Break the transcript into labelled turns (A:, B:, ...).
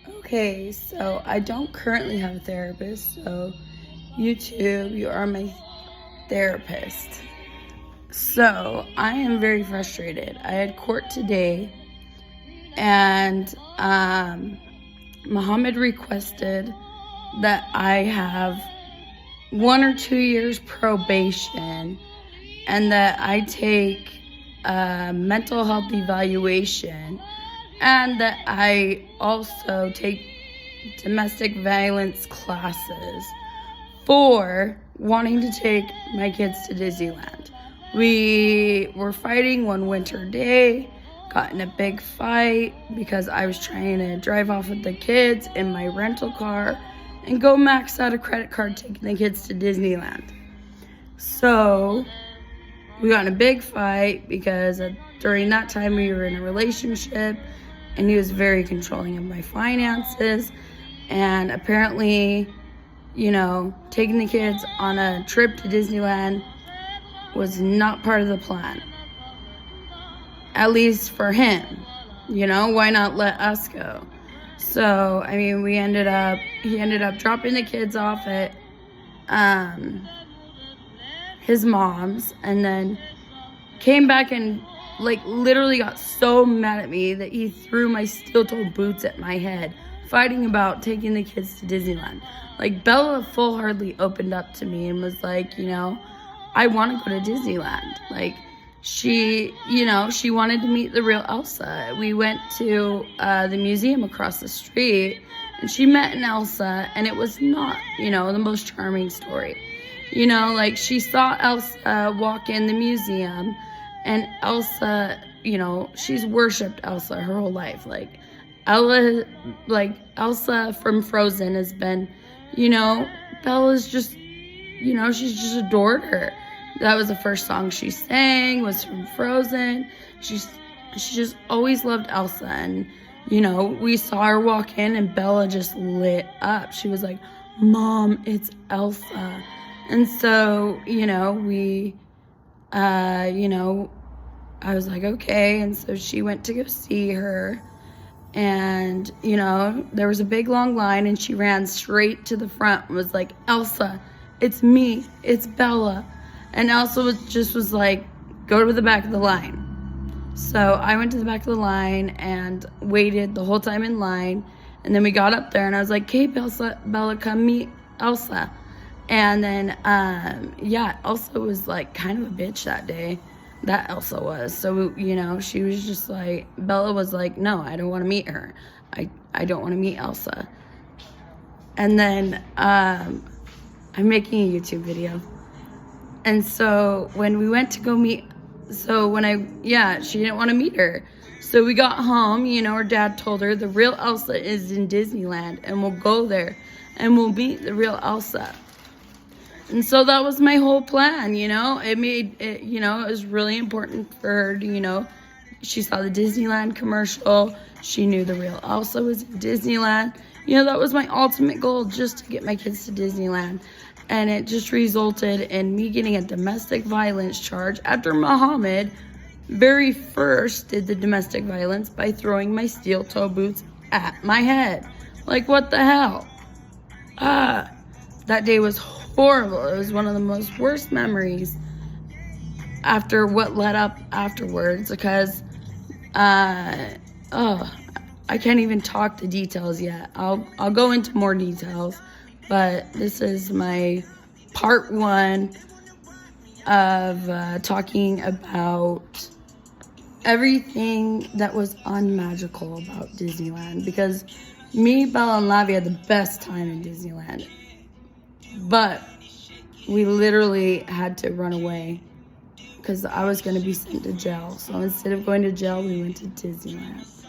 A: Okay, so I don't currently have a therapist, so YouTube, you are my therapist. So I am very frustrated. I had court today, and Muhammad requested that I have 1 or 2 years probation and that I take a mental health evaluation and that I also take domestic violence classes for wanting to take my kids to Disneyland. We were fighting one winter day, got in a big fight because I was trying to drive off with the kids in my rental car and go max out a credit card taking the kids to Disneyland. So we got in a big fight because during that time we were in a relationship and he was very controlling of my finances. And apparently, taking the kids on a trip to Disneyland was not part of the plan. At least for him. Why not let us go? So, he ended up dropping the kids off at his mom's and then came back and literally got so mad at me that he threw my steel-toed boots at my head, fighting about taking the kids to Disneyland. Bella full-heartedly opened up to me and was like, I want to go to Disneyland. She wanted to meet the real Elsa. We went to the museum across the street, and she met an Elsa, and it was not, the most charming story. She saw Elsa walk in the museum, and Elsa, she's worshipped Elsa her whole life. Elsa from Frozen has been, Bella's just, she's just adored her. That was the first song she sang, was from Frozen. She just always loved Elsa. And, we saw her walk in and Bella just lit up. She was like, Mom, it's Elsa. And so, I was like, okay. And so she went to go see her. And, there was a big long line and she ran straight to the front and was like, Elsa, it's me, it's Bella. And Elsa was like, go to the back of the line. So I went to the back of the line and waited the whole time in line. And then we got up there and I was like, okay, Bella, come meet Elsa. And then, Elsa was kind of a bitch that day. That Elsa was. So, she was just like, Bella was like, no, I don't want to meet her. I don't want to meet Elsa. And then I'm making a YouTube video. And so when we went to go meet, she didn't want to meet her. So we got home, her dad told her the real Elsa is in Disneyland and we'll go there and we'll meet the real Elsa. And so that was my whole plan, It made it, it was really important for her to, she saw the Disneyland commercial. She knew the real Elsa was in Disneyland. That was my ultimate goal, just to get my kids to Disneyland. And it just resulted in me getting a domestic violence charge after Muhammad very first did the domestic violence by throwing my steel-toe boots at my head. What the hell? That day was horrible. It was one of the most worst memories after what led up afterwards because, I can't even talk the details yet. I'll go into more details, but this is my part 1 of talking about everything that was unmagical about Disneyland because me, Bella, and Lavi had the best time in Disneyland. But we literally had to run away because I was going to be sent to jail. So instead of going to jail, we went to Disneyland.